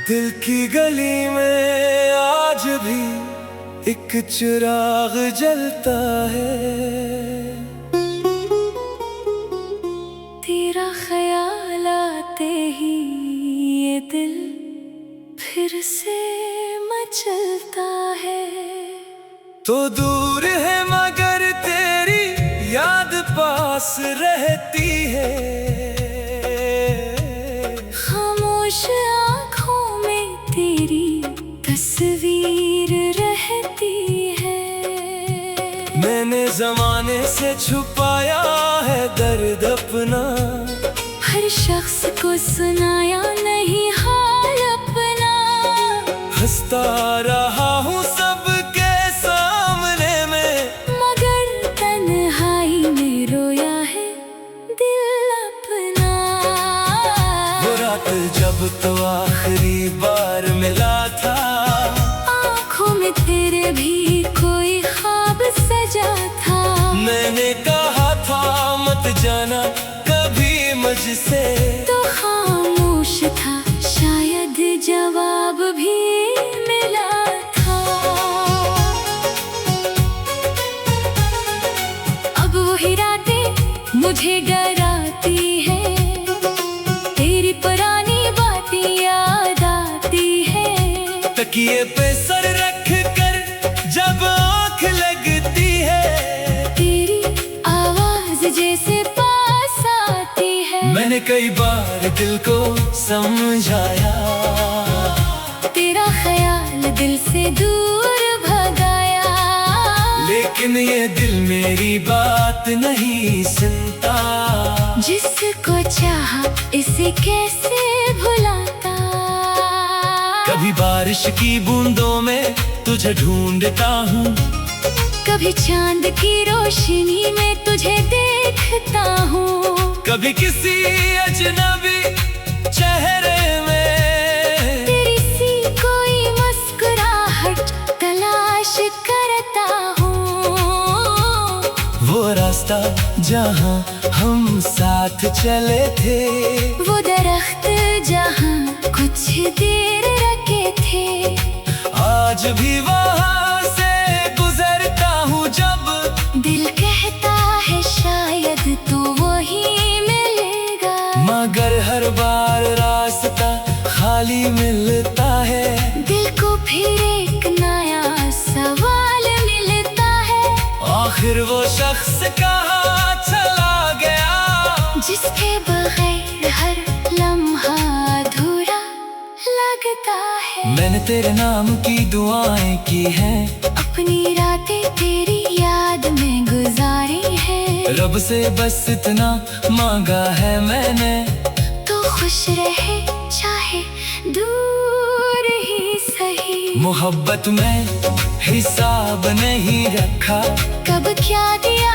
दिल की गली में आज भी एक चिराग जलता है। तेरा ख्याल आते ही ये दिल फिर से मचलता है। तो दूर है मगर तेरी याद पास रहती है। खामोश आँखों में तेरी तस्वीर रहती है। मैंने जमाने से छुपाया है दर्द अपना, हर शख्स को सुनाया नहीं हाल अपना। हंसता रहा हूँ सबके सामने में, मगर तन्हाई में रोया है दिल अपना। वो रात जब तो आखिरी बार मिला था, आँखों में तेरे भी कोई ख्वाब सजा था। मैंने कहा था मत जाना कभी मुझसे, तो खामोश था शायद जवाब भी मिला था। अब वही रातें मुझे डराती है, तेरी पुरानी बातें याद आती है। तकिए पे सर रख कर जब आँख लगती है, तेरी आवाज जैसे पास आती है। मैंने कई बार दिल को समझाया, तेरा ख्याल दिल से दूर भगाया। लेकिन ये दिल मेरी बात नहीं सुनता। जिसको चाहा इसे कैसे भुलाता। कभी बारिश की बूंदों में तुझे ढूंढता हूँ, कभी चांद की रोशनी में तुझे देखता हूँ। कभी किसी अजनबी चेहरे में तेरी सी कोई मुस्कुराहट तलाश करता हूँ। वो रास्ता जहाँ हम साथ चले थे, वो दरख्त जहाँ कुछ देर रखे थे। आज भी वहाँ से गुजरता हूँ जब दिल कहता है शायद तो वही मिलेगा। मगर हर बार रास्ता खाली मिलता है। दिल को फिर एक नया सवाल मिलता है। आखिर वो शख्स कहाँ चला गया, जिसके बगैर हर लम्हा अधूरा लगता है। मैंने तेरे नाम की दुआएं की हैं, अपनी रातें तेरी याद में गुजारी है। रब से बस इतना मांगा है मैंने, तो खुश रहे चाहे दूर ही सही। मोहब्बत में हिसाब नहीं रखा, कब क्या दिया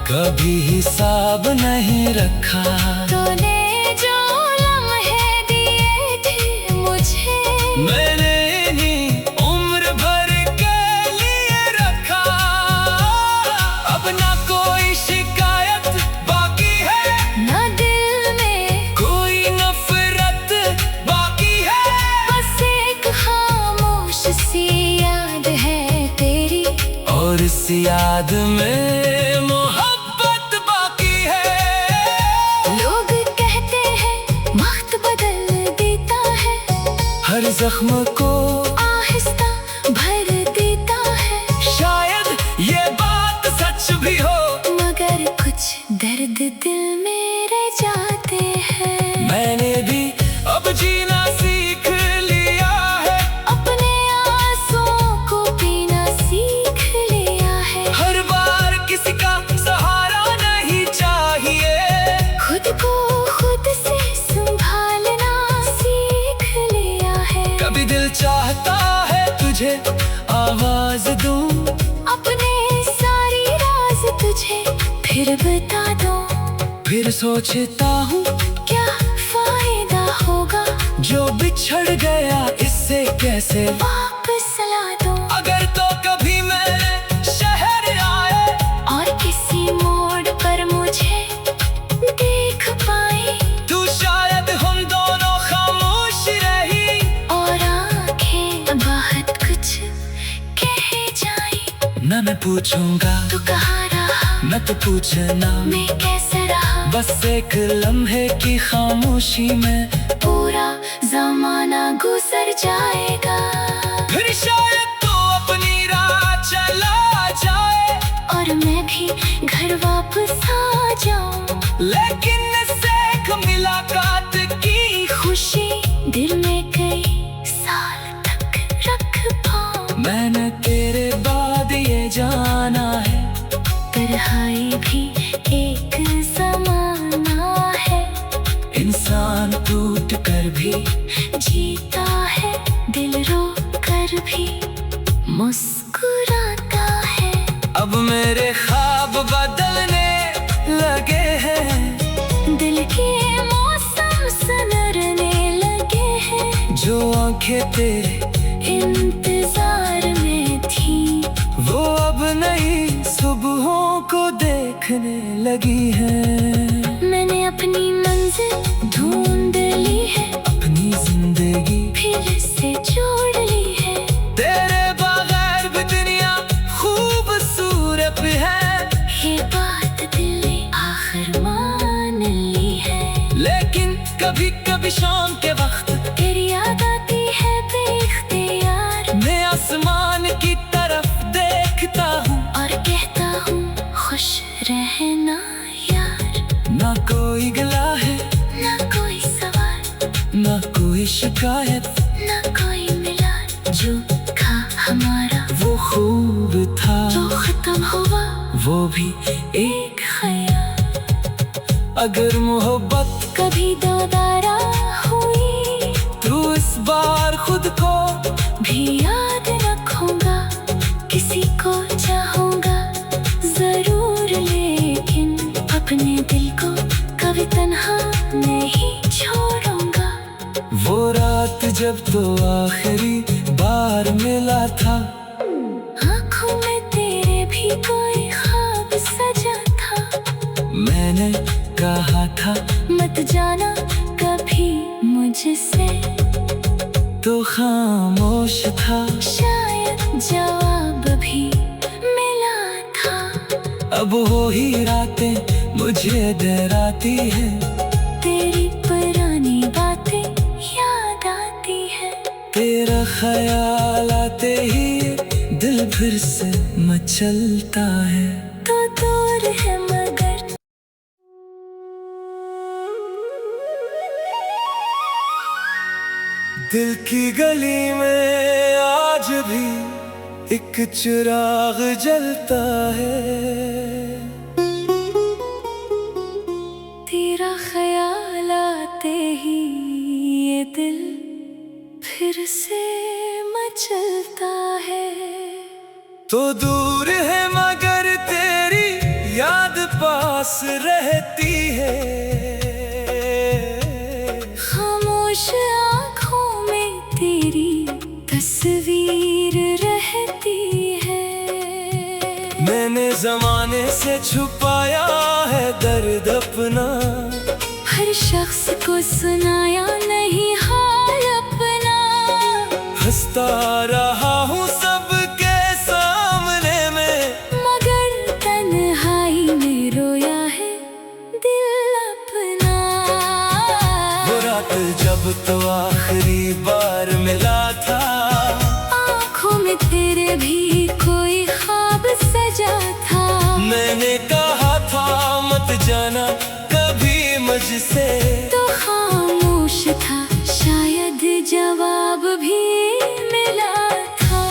कभी हिसाब नहीं रखा। तूने जो लम्हे दिए थे मुझे, मैंने इन्हीं उम्र भर के लिए रखा। अब ना कोई शिकायत बाकी है, ना दिल में कोई नफरत बाकी है। बस एक खामोश सी याद है तेरी, और इस याद में मोहब्बत बाकी है। लोग कहते हैं वक्त बदल देता है, हर जख्म को आहिस्ता भर देता है। शायद ये बात सच भी हो, मगर कुछ दर्द दिल में रह जाते हैं। मैंने भी अब जीना सीख लिया है, अपने आंसुओं को पीना सीख लिया है। हर बार किसी का सहारा नहीं चाहिए, खुद को खुद से संभालना सीख लिया है। कभी दिल चाहता है तुझे आवाज दूं, अपने सारी राज तुझे फिर बता दूं। फिर सोचता हूँ क्या फायदा होगा, जो बिछड़ गया इससे कैसे वापस ला दूं। अगर तो कभी मैं शहर आए और किसी मोड़ पर मुझे देख पाए, तू शायद हम दोनों खामोश रही। पूछूंगा तू कहाँ रहा, न तो पूछना मैं कैसे रहा। बस एक लम्हे की खामोशी में पूरा जमाना गुजर जाएगा, फिर शायद तो अपनी राह चला जाए और मैं भी घर वापस आ जाऊं। लेकिन सीख मुलाकात की खुशी दिल में कई साल तक रख पाऊं। मैंने तेरे बाद ये जाना है, तन्हाई भी एक जमाना है। इंसान टूट कर भी जीता है, दिल रो कर भी मुस्कुराता है। अब मेरे ख्वाब बदलने लगे हैं, दिल के मौसम संवरने लगे हैं। जो आंखें तेरे इंतजार में थी, वो अब नई सुबहों को देखने लगी हैं। मैंने अपनी मंजिल ढूंढ ली है, अपनी जिंदगी फिर से जोड़ ली है। तेरे बगैर भी दुनिया खूबसूरत है, ये बात दिल ने आखिर मान ली है। लेकिन कभी कभी शाम के वक्त तेरी याद आती है बेख्तियार, मैं आसमान की तरफ देखता हूँ और कहता हूँ खुश रहना यार। ना कोई गिला है, ना कोई सवाल, ना कोई शिकायत, ना कोई मिलान। जो था हमारा वो खूब था, जो खत्म हुआ वो भी एक ख्याल। अगर मोहब्बत कभी दोबारा हुई तू इस बार खुद को भी याद रखूंगा, किसी को चाहूंगा जरूर, लेकिन अपने दिल को कभी तन्हा नहीं छोड़ूंगा। वो रात जब तो आखिरी बार मिला था, आँखों में तेरे भी कोई ख्वाब सजा था। मैंने कहा था मत जाना कभी मुझसे, तो खामोश था। शायद जवाब भी मिला था। अब वो ही रातें मुझे डराती है, तेरी पुरानी बातें याद आती है। तेरा ख्याल आते ही दिल फिर से मचलता है। तो दूर है मगर दिल की गली में आज भी एक चिराग जलता है, तेरा ख्याल आते ही ये दिल फिर से मचलता है। तो दूर है मगर तेरी याद पास रहती है। खामोश आँखों में तेरी तस्वीर रहती है। मैंने जमाने से छुपाया है दर्द अपना, हर शख्स को सुनाया नहीं हाल अपना। हंसता रहा हूँ सबके सामने में, मगर तन्हाई में रोया है दिल अपना। वो रात जब तो आखिरी बार मिला था, आँखों में तेरे भी कोई ख्वाब सजा था। मैंने कहा था मत जाना कभी मुझसे, तो खामोश था, शायद जवाब भी मिला था।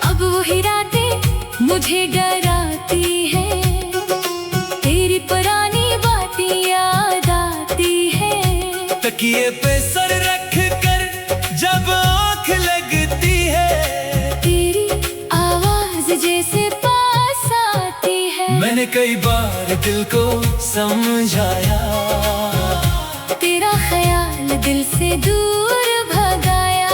अब वही रातें मुझे डराती है, तेरी पुरानी बातें याद आती है। तकिए पे सर रख कर जब आँख लगती है, तेरी आवाज जैसे पास आती है। मैंने कई बार दिल को समझाया, तेरा ख्याल दिल से दूर भगाया।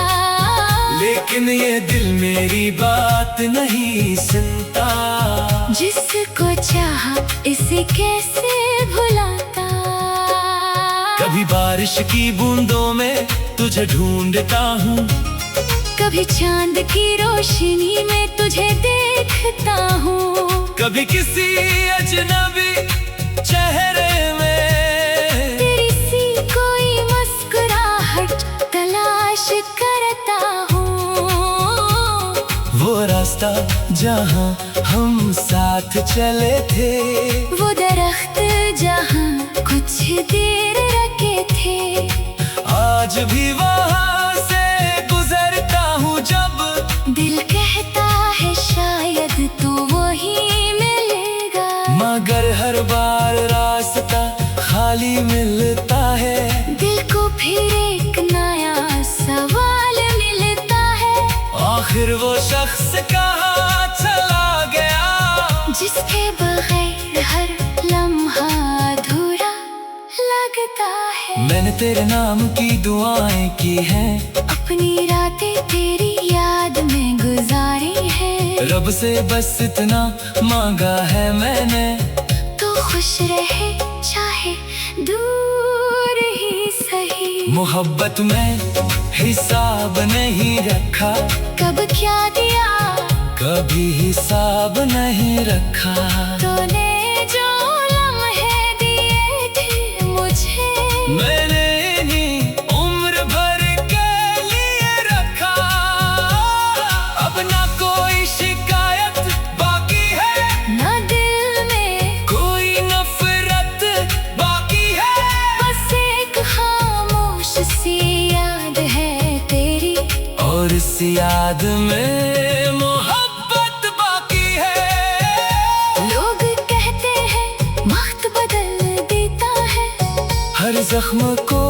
लेकिन ये दिल मेरी बात नहीं सुनता। जिसको चाहा इसे कैसे भुलाता। कभी बारिश की बूंदों में तुझे ढूंढता हूँ, कभी चांद की रोशनी में तुझे देखता हूँ, कभी किसी अजनबी चेहरे में तेरी सी कोई मुस्कुराहट तलाश करता हूँ। वो रास्ता जहाँ हम साथ चले थे, वो दरख्त जहाँ कुछ देर रखे थे, आज भी वहाँ से गुजरता हूँ जब दिल कहता है शायद तू वही मिलेगा। मगर हर बार रास्ता खाली मिलता है, दिल को फिर एक नया सवाल मिलता है, आखिर वो शख्स कहाँ चला गया, जिसके बगैर हर लम्हा अधूरा लगता है। मैंने तेरे नाम की दुआएं की हैं, अपनी रातें तेरी याद में गुजारी है, रब से बस इतना मांगा है मैंने, तो खुश रहे चाहे दूर ही सही। मोहब्बत में हिसाब नहीं रखा, कब क्या दिया कभी हिसाब नहीं रखा, तूने जो लम्हे दिए थे मुझे, मैंने इन्हीं उम्र भर के लिए रखा। अब ना कोई शिकायत बाकी है, ना दिल में कोई नफरत बाकी है, बस एक खामोश सी याद है तेरी, और इस याद में मोहब्बत बाकी है। लोग कहते हैं वक्त बदल देता है, हर जख्म को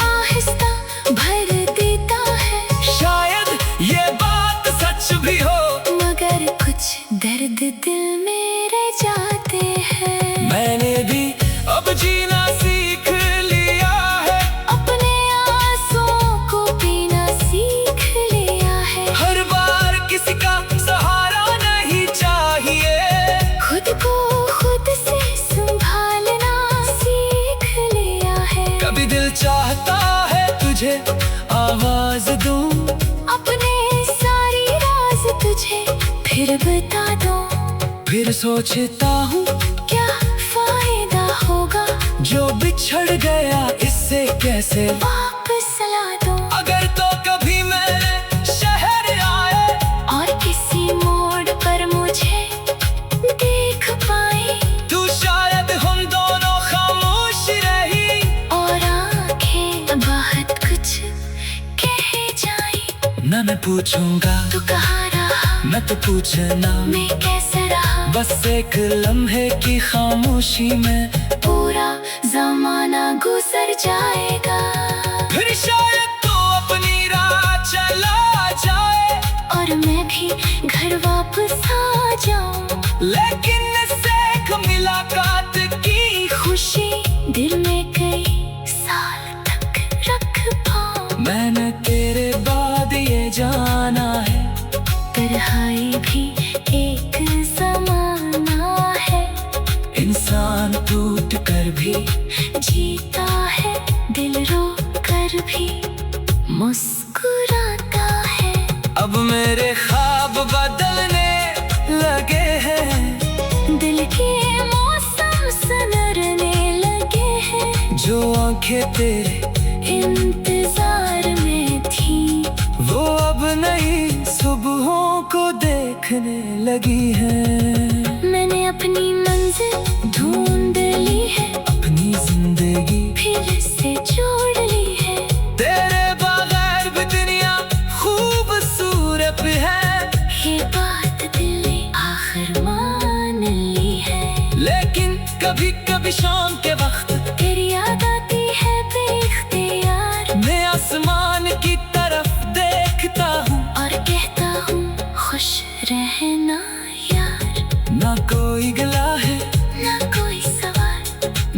आहिस्ता भर देता है, शायद ये बात सच भी हो, मगर कुछ दर्द दिल में रह जाते हैं। मैंने भी अब जीना सीख लिया है, अपने आंसुओं को पीना सीख लिया है, हर बार किसी का सहारा नहीं चाहिए, खुद को खुद से संभालना सीख लिया है। कभी दिल चाहता है तुझे आवाज दूं, अपने सारी राज तुझे फिर बता दूं, फिर सोचता हूँ क्या फायदा होगा जो बिछड़ गया इससे कैसे, वापस ला दूं, अगर तो कभी मैं शहर आए और किसी मोड़ पर मुझे देख पाए, तू शायद हम दोनों खामोश रही, और आंखें बहुत कुछ कह जाए। न मैं पूछूंगा तू कहाँ रहा, मैं तो पूछना, मैं कैसे रहा, बस एक लम्हे की खामोशी में पूरा जमाना गुजर जाएगा, फिर शायद तो अपनी राह चला जाए, और मैं भी घर वापस आ जाऊं, लेकिन सीख मुलाकात की खुशी दिल में कई साल तक रख पाऊं। मैंने तेरे बाद ये जाना है, तन्हाई भी एक ज़माना है, इंसान टूट कर भी जीता है दिल रो कर भी मुस्कुराता है। अब मेरे ख्वाब बदलने लगे हैं, दिल के मौसम संवरने लगे हैं, जो आंखें तेरे इंतजार में थी, वो अब नई सुबहों को देखने लगी हैं। मैंने अपनी मंजिल ढूंढ ली है, अपनी जिंदगी फिर से जोड़ ली है, तेरे बगैर भी दुनिया खूबसूरत है, ये बात दिल ने आखिर मान ली है। लेकिन कभी कभी शाम के वक्त तेरी याद आती है बेख्तियार, मैं आसमान की तरफ देखता हूँ, और कहता हूँ खुश रहना यार, ना कोई गिला है ना कोई सवाल,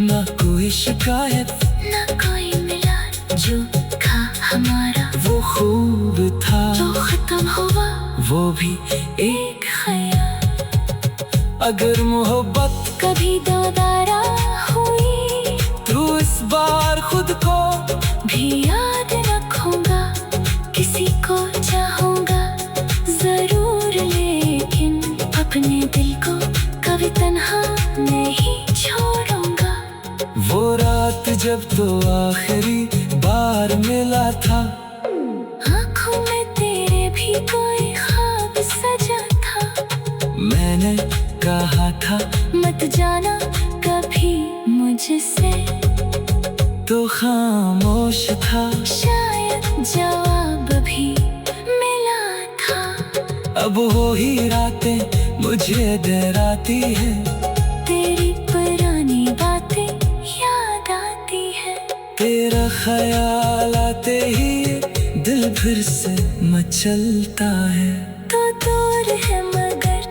ना कोई शिकायत, ना कोई मिलान, जो था हमारा वो खूब था, जो खत्म हुआ वो भी एक ख्याल। अगर मोहब्बत कभी दोबारा हुई तो इस बार खुद को भी याद रखूंगा, किसी को चाहूंगा दिल को कभी तन्हा नहीं छोड़ूंगा। वो रात जब तो आखिरी बार मिला था, आँखों में तेरे भी कोई ख्वाब सजा था। मैंने कहा था मत जाना कभी मुझसे, तो खामोश था। शायद जवाब भी मिला था। अब वो ही रातें मुझे डराती है, तेरी पुरानी बातें याद आती है। तेरा ख्याल आते ही दिल फिर से मचलता है। तो दूर है मगर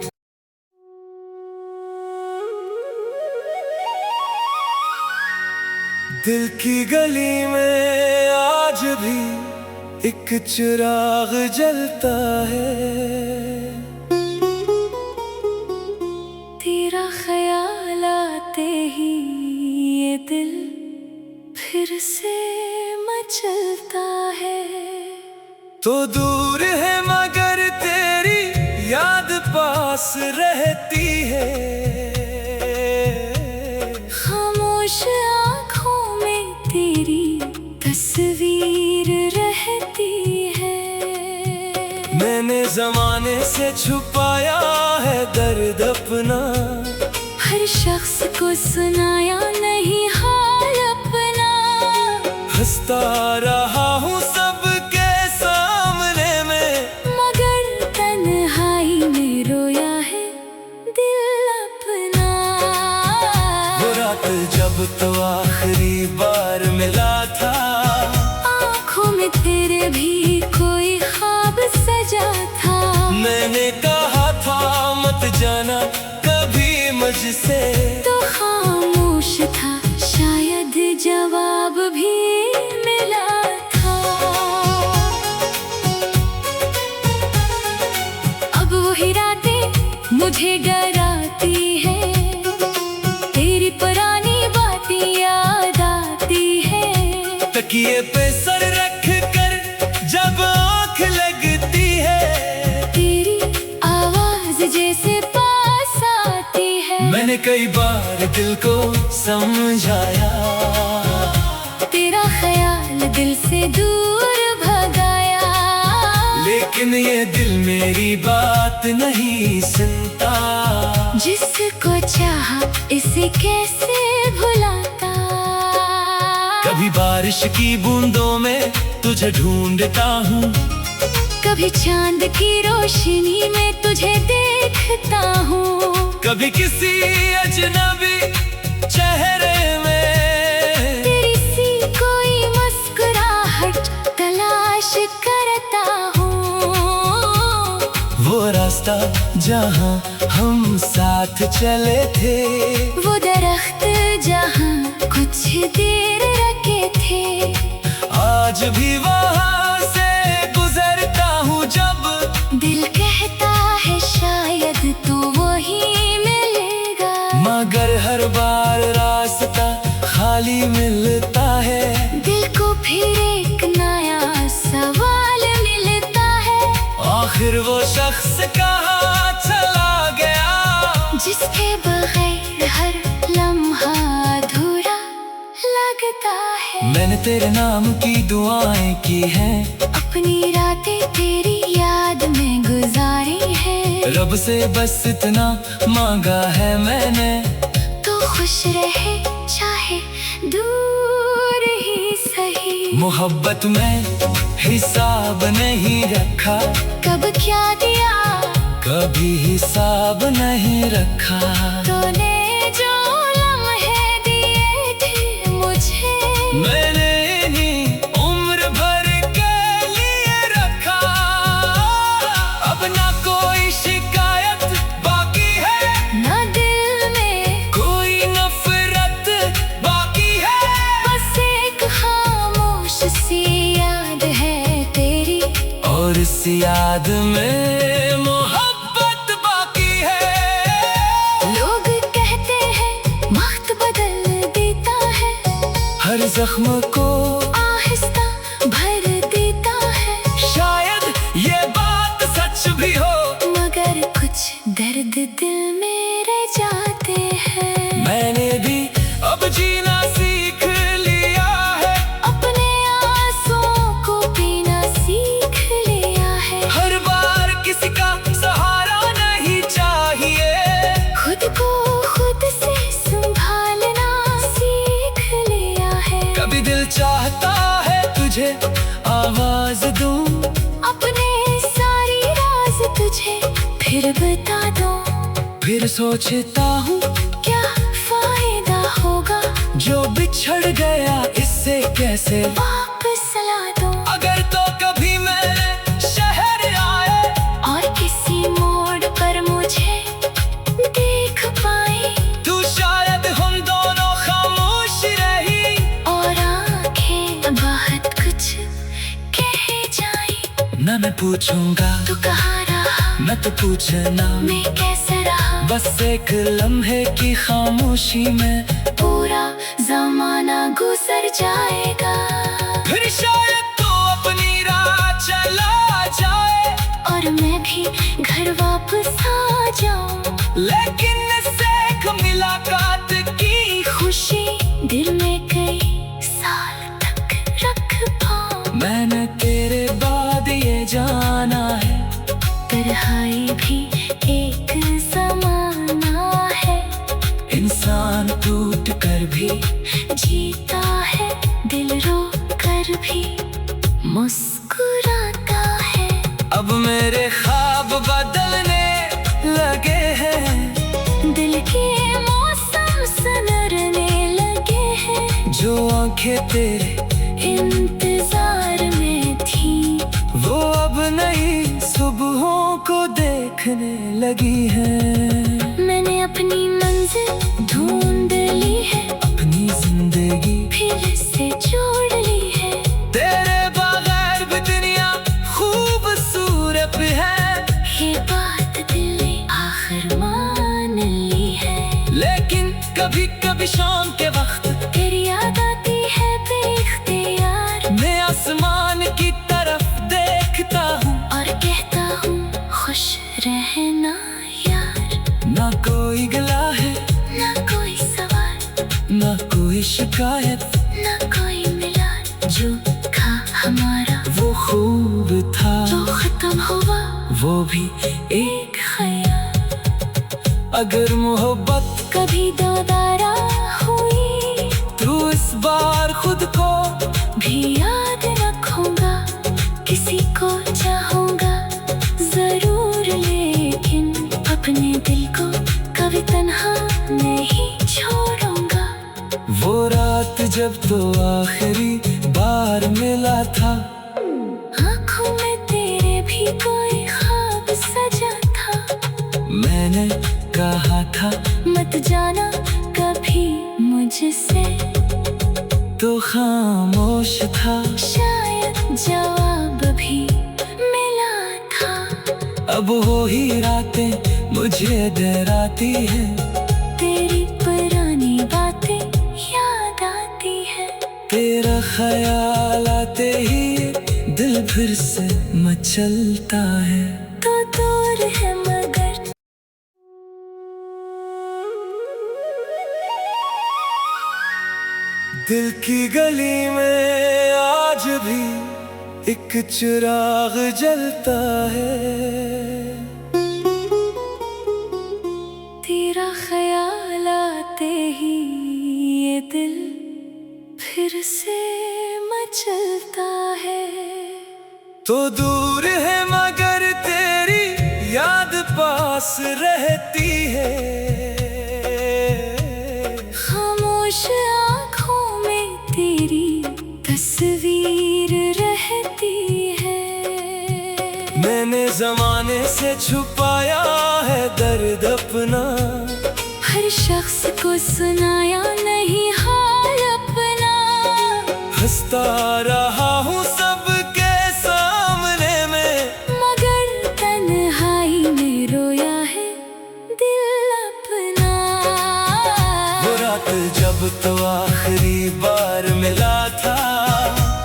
दिल की गली में आज भी एक चिराग जलता है। तेरा ख्याल आते ही ये दिल फिर से मचलता है। तो दूर है मगर तेरी याद पास रहती है। खामोश आँखों में तेरी तस्वीर रहती है। मैंने जमाने से छुपाया है दर्द अपना, हर शख्स को सुनाया नहीं हाल अपना। हंसता रहा हूँ सबके सामने में, मगर तन्हाई में रोया है दिल अपना। वो रात जब तो आखिरी बार मिला था, आँखों में तेरे भी कोई ख्वाब सजा था। मैंने कहा था मत जाना कभी मुझसे, तो खामोश था, शायद जवाब भी मिला था। अब वही रातें मुझे डराती है, तेरी पुरानी बातें याद आती है। तकिए पे सर रख कर जब आँख लगती है, तेरी आवाज जैसे पास आती है। मैंने कई बार दिल को समझाया, तेरा ख्याल दिल से दूर भगाया। लेकिन ये दिल मेरी बात नहीं सुनता। जिसको चाहा इसे कैसे भुलाता। कभी बारिश की बूंदों में तुझे ढूंढता हूँ, कभी चांद की रोशनी में तुझे देखता हूँ। कभी किसी अजनबी चेहरे में तेरी सी कोई मुस्कुराहट तलाश करता हूँ। वो रास्ता जहाँ हम साथ चले थे, वो दरख्त जहाँ कुछ देर रखे थे। आज भी वहाँ से गुजरता हूँ जब दिल कहता है शायद तो वही मिलेगा। मगर हर बार रास्ता खाली मिलता है। दिल को फिर एक नया सवाल मिलता है। आखिर वो शख्स कहाँ चला गया, जिसके बगैर हर लम्हा अधूरा लगता है। मैंने तेरे नाम की दुआएं की हैं, अपनी रातें तेरी याद में गुजारी है। रब से बस इतना मांगा है मैंने, तो खुश रहे चाहे दूर ही सही। मोहब्बत में हिसाब नहीं रखा, कब क्या दिया कभी हिसाब नहीं रखा। तूने जो लम्हे दिए थे मुझे, मैंने इन्हीं उम्र भर के लिए रखा। अब ना कोई शिकायत बाकी है, ना दिल में कोई नफरत बाकी है। बस एक खामोश सी याद है तेरी, और इस याद में मोहब्बत बाकी है। लोग कहते हैं वक्त बदल देता है, हर जख्म को आहिस्ता भर देता है। शायद ये बात सच भी हो, मगर कुछ दर्द दिल में मैंने भी अब जीना सीख लिया है, अपने आंसुओं को पीना सीख लिया है। हर बार किसी का सहारा नहीं चाहिए, खुद को खुद से संभालना सीख लिया है। कभी दिल चाहता है तुझे आवाज दूं, अपने सारी राज तुझे फिर बता दूं। फिर सोचता हूँ क्या फायदा होगा, जो बिछड़ गया इससे कैसे वापस ला दूं। अगर तो कभी मेरे शहर आए और किसी मोड़ पर मुझे देख पाए, तू शायद हम दोनों खामोश रही, और आंखें बहुत कुछ कह जाए। न मैं पूछूंगा तू कहाँ रहा, न तो पूछना, मैं कैसे रहा, बस एक लम्हे की खामोशी में पूरा जमाना गुजर जाएगा। फिर शायद तू अपनी राह चला जाए, और मैं भी घर वापस आ जाऊं। लेकिन इससे एक मुलाकात की खुशी दिल में कई साल तक रख पाऊं। मैंने तेरे बाद ये जाना है, तन्हाई भी एक ज़माना है। इंसान टूट कर भी जीता है, दिल रो कर भी मुस्कुराता है। अब मेरे ख्वाब बदलने लगे हैं, दिल के मौसम संवरने लगे हैं। जो आंखें तेरे इंतजार में थी, वो अब नई सुबहों को देखने लगी है। मैंने अपनी मंजिल ढूंढ ली है, अपनी जिंदगी फिर से जोड़ ली है। तेरे बगैर भी दुनिया खूबसूरत है, ये बात दिल ने आखिर मान ली है। लेकिन कभी कभी शाम के वक्त तेरी याद आती है बेख्तियार, मैं आसमान की तरफ देखता हूँ, और कहता हूँ खुश रहना यार। ना कोई गिला है, ना कोई सवाल, ना कोई शिकायत, ना कोई मिलान। जो था हमारा वो खूब था, जो खत्म हुआ वो भी एक ख्याल। अगर मोहब्बत कभी दोबारा हुई, तू इस बार खुद को भी याद रखूंगा। किसी को चाहूंगा जरूर, लेकिन अपने दिल को कभी तन्हा नहीं छोड़ूंगा। वो रात जब तो आखिरी बार मिला था, आँखों में तेरे भी कोई ख्वाब सजा था। मैंने कहा था मत जाना कभी मुझसे, तो खामोश था। शायद जवाब भी मिला था। अब वो ही रातें मुझे डराती है, तेरी पुरानी बातें याद आती है। तेरा ख्याल आते ही दिल फिर से मचलता है। तो दूर है मगर दिल की गली में आज भी एक चिराग जलता है, तेरा ख्याल आते ही ये दिल फिर से मचलता है। तो दूर है मगर तेरी याद पास रहती है। खामोश आँखों में तेरी तस्वीर रहती है। मैंने जमाने से छुपाया है दर्द अपना, हर शख्स को सुनाया नहीं हाल अपना। हंसता रहा हूँ सबके सामने में, मगर तन्हाई में रोया है दिल अपना। वो रात जब तो आखिरी बार मिला था,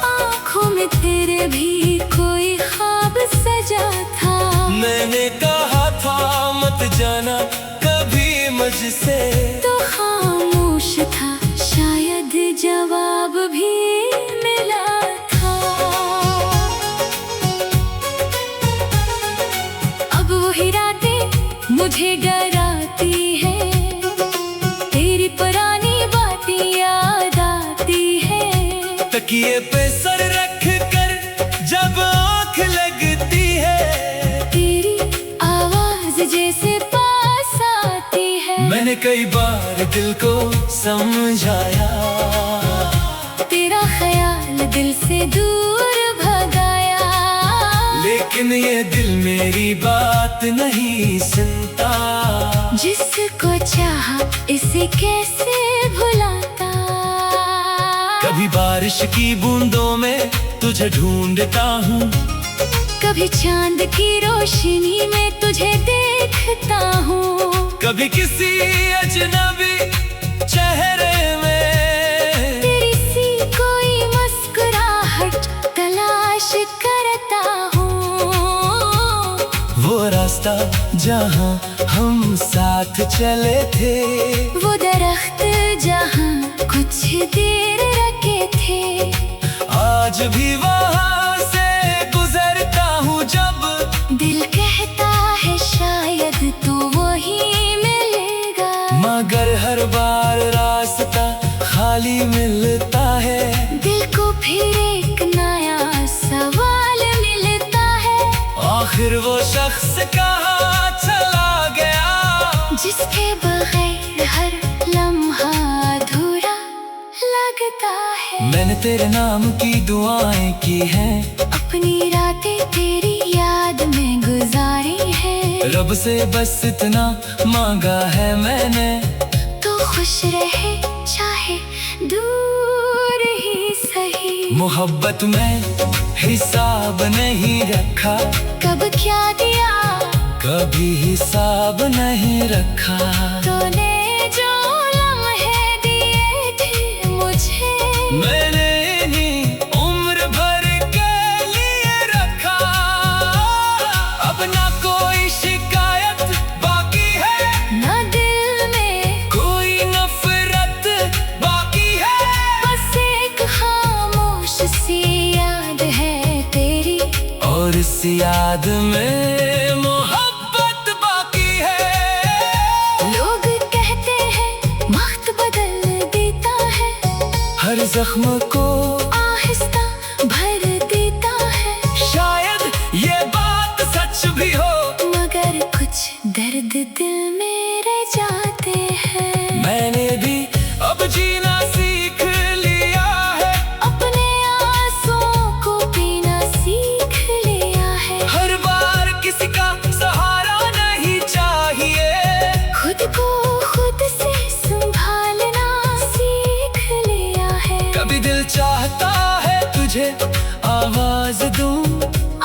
आँखों में तेरे भी कोई ख्वाब सजा था। मैंने कहा था मत जाना कभी मुझसे, तो हाँ सीए पे सर रख कर जब आँख लगती है, तेरी आवाज जैसे पास आती है। मैंने कई बार दिल को समझाया, तेरा ख्याल दिल से दूर भगाया, लेकिन ये दिल मेरी बात नहीं सुनता। जिसको चाहा इसे कैसे भुलाता। कभी बारिश की बूंदों में तुझे ढूंढता हूँ, कभी चांद की रोशनी में तुझे देखता हूँ, कभी किसी अजनबी चेहरे में तेरी सी कोई मुस्कुराहट तलाश करता हूँ। वो रास्ता जहाँ हम साथ चले थे, वो दरख्त जहाँ कुछ देर रखे थे, आज भी वहाँ से गुजरता हूँ जब दिल कहता है शायद तू वही मिलेगा। मगर हर बार रास्ता खाली मिलता है, दिल को फिर एक नया सवाल मिलता है, आखिर वो शख्स कहाँ चला गया, जिसके बगैर हर लम्हा अधूरा लगता है। मैंने तेरे नाम की दुआएं की हैं, अपनी रातें तेरी याद में गुजारी है, रब से बस इतना मांगा है मैंने, तो खुश रहे चाहे दूर ही सही। मोहब्बत में हिसाब नहीं रखा, कब क्या दिया कभी हिसाब नहीं रखा, तूने जो लम्हे दिए थे मुझे, मैंने इन्हीं उम्र भर के लिए रखा। अब ना कोई शिकायत बाकी है, ना दिल में कोई नफरत बाकी है, बस एक खामोश सी याद है तेरी, और इस याद में मोहब्बत बाकी है। लोग कहते हैं वक्त बदल देता है, हर जख्म को आहिस्ता भर देता है, शायद ये बात सच भी हो, मगर कुछ दर्द दिल में रह जाते हैं। मैंने भी अब जीना सीख लिया है, अपने आंसुओं को पीना सीख लिया है, हर बार किसी का सहारा नहीं चाहिए, खुद को खुद से संभालना सीख लिया है। कभी दिल चाहता है तुझे आवाज दूं,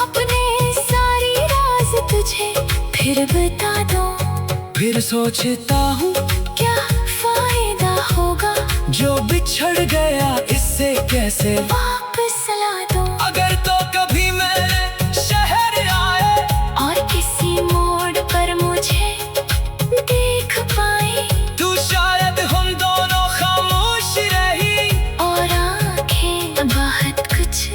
अपने सारी राज तुझे फिर बता दूं, फिर सोचता हूँ क्या फायदा होगा जो बिछड़ गया इससे कैसे, वापस ला दूं। अगर तो कभी मेरे शहर आए और किसी मोड़ पर मुझे देख पाए, तू, शायद हम दोनों खामोश रही, और आंखें बहुत कुछ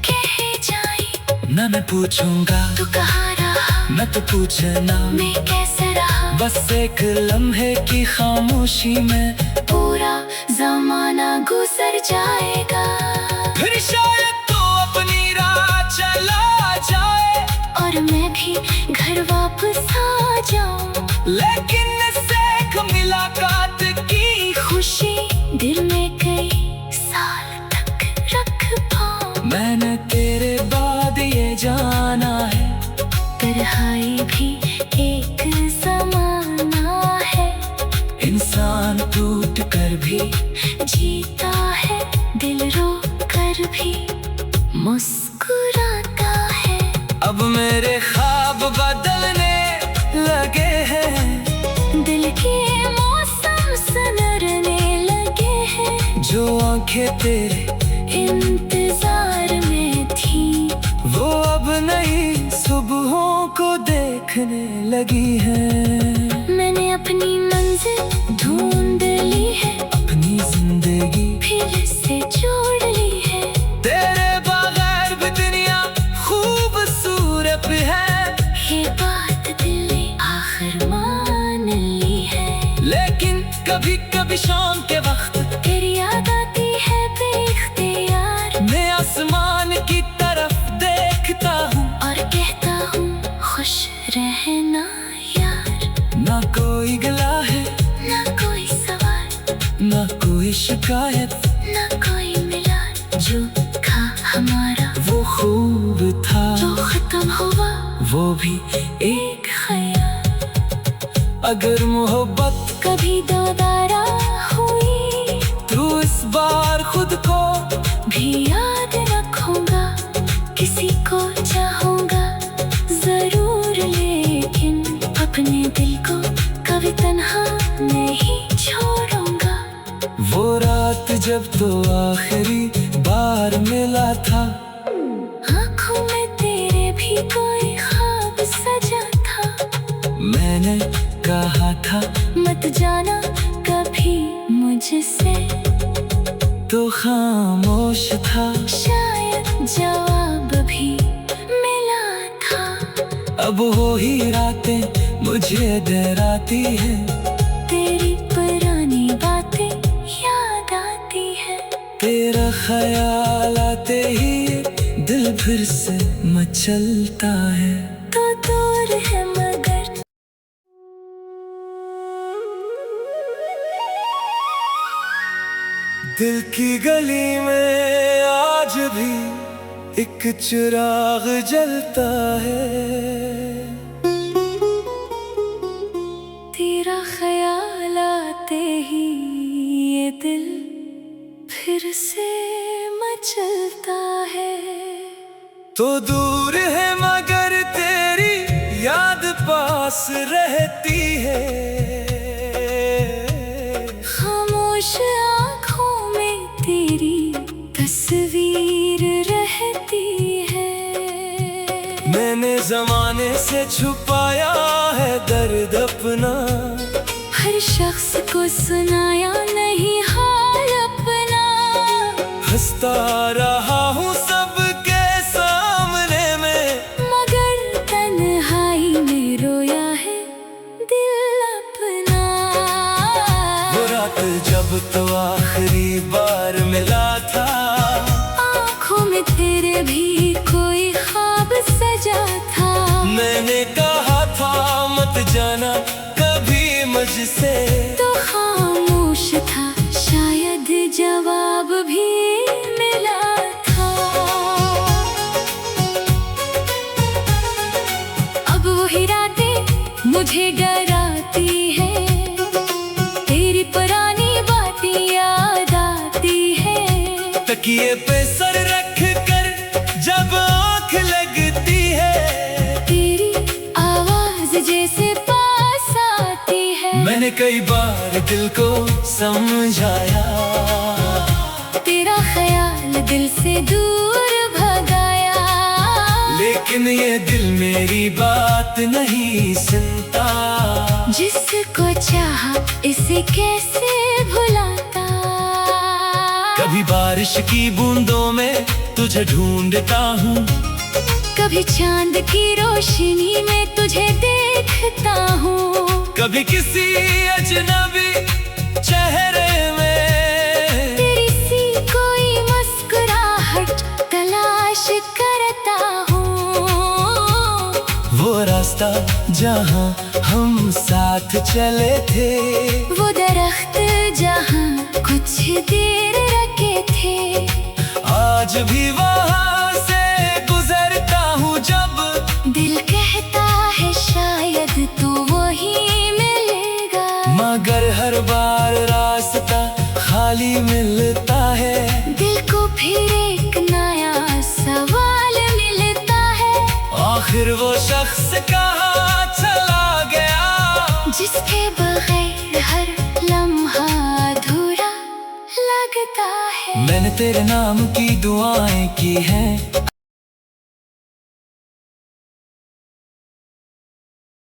कह जाए। न मैं पूछूंगा तू कहाँ रहा, न तो पूछना, मैं कैसे रहा, बस एक लम्हे की खामोशी में पूरा जमाना गुजर जाएगा, फिर शायद तू अपनी राह चला जाए, और मैं भी घर वापस आ जाऊं। लेकिन सेख मुलाकात की खुशी दिल में कई साल तक रख पाऊं, मैंने तेरे बाद ये जाना है, तन्हाई भी एक जमाना है, इंसान टूट कर भी जीता है, दिल रो कर भी मुस्कुराता है। अब मेरे ख्वाब बदलने लगे हैं, दिल के मौसम संवरने लगे हैं, जो आंखें तेरे इंतजार में थी, वो अब नई सुबहों को देखने लगी हैं। मैंने अपनी मंजिल ढूंढ ली है, अपनी जिंदगी फिर से जोड़ ली है, तेरे बगैर भी दुनिया खूबसूरत है, ये बात दिल ने आखिर मान ली है। लेकिन कभी कभी शाम के वक्त तेरी याद आती है बेइख्तियार, कोई शिकायत न कोई मिला जो था हमारा, वो खूब था जो खत्म हुआ वो भी एक ख्याल। अगर मोहब्बत कभी दोबारा हुई तू इस बार खुद को भी याद रखूंगा, किसी को चाहूंगा जरूर, लेकिन अपने दिल को कभी तन्हा नहीं छोड़ूंगा। वो रात जब तो आखिरी बार मिला था, आँखों में तेरे भी कोई ख्वाब सजा था। मैंने कहा था मत जाना कभी मुझसे, तो खामोश था, शायद जवाब भी मिला था। अब वो ही रातें मुझे डराती है, तेरी पुरानी बातें याद आती है। तेरा ख्याल आते ही दिल फिर से मचलता है। तो दूर है मगर दिल की गली में आज भी एक चिराग जलता है, तेरा ख्याल आते ही ये दिल फिर से मचलता है। तो दूर है मगर तेरी याद पास रहती है। खामोश आँखों में तेरी तस्वीर रहती है। मैंने जमाने से छुपाया है दर्द अपना, हर शख्स को सुनाया नहीं हाल अपना। हंसता रहा हूँ सबके सामने में, मगर तन्हाई में रोया है दिल अपना। वो रात जब तो आखिरी बार मिला था, आँखों में तेरे भी कोई ख्वाब सजा था। मैंने कहा था मत जाना कभी मुझसे, तो खामोश था, शायद जवाब भी मिला था। अब वही रातें मुझे डराती है, तेरी पुरानी बातें याद आती है। तकिए पे सर रख कर जब आँख लगती है, तेरी आवाज जैसे पास आती है। मैंने कई बार दिल को समझाया, तेरा ख्याल दिल से दूर भगाया। लेकिन ये दिल मेरी बात नहीं सुनता। जिसको चाहा इसे कैसे भुलाता। कभी बारिश की बूंदों में तुझे ढूंढता हूँ, कभी चांद की रोशनी में तुझे देखता हूँ। कभी किसी अजनबी चेहरे में तेरी सी कोई मुस्कुराहट तलाश करता हूँ। वो रास्ता जहाँ हम साथ चले थे, वो दरख्त जहाँ कुछ देर रखे थे। आज भी वहाँ से गुजरता हूँ जब दिल कहता है शायद तू वही मिलेगा। मगर हर बार रास्ता खाली मिलता है। दिल को फिर एक नया सवाल मिलता है। आखिर वो शख्स कहाँ चला गया, जिसके बगैर हर लम्हा अधूरा लगता है। मैंने तेरे नाम की दुआएं की हैं,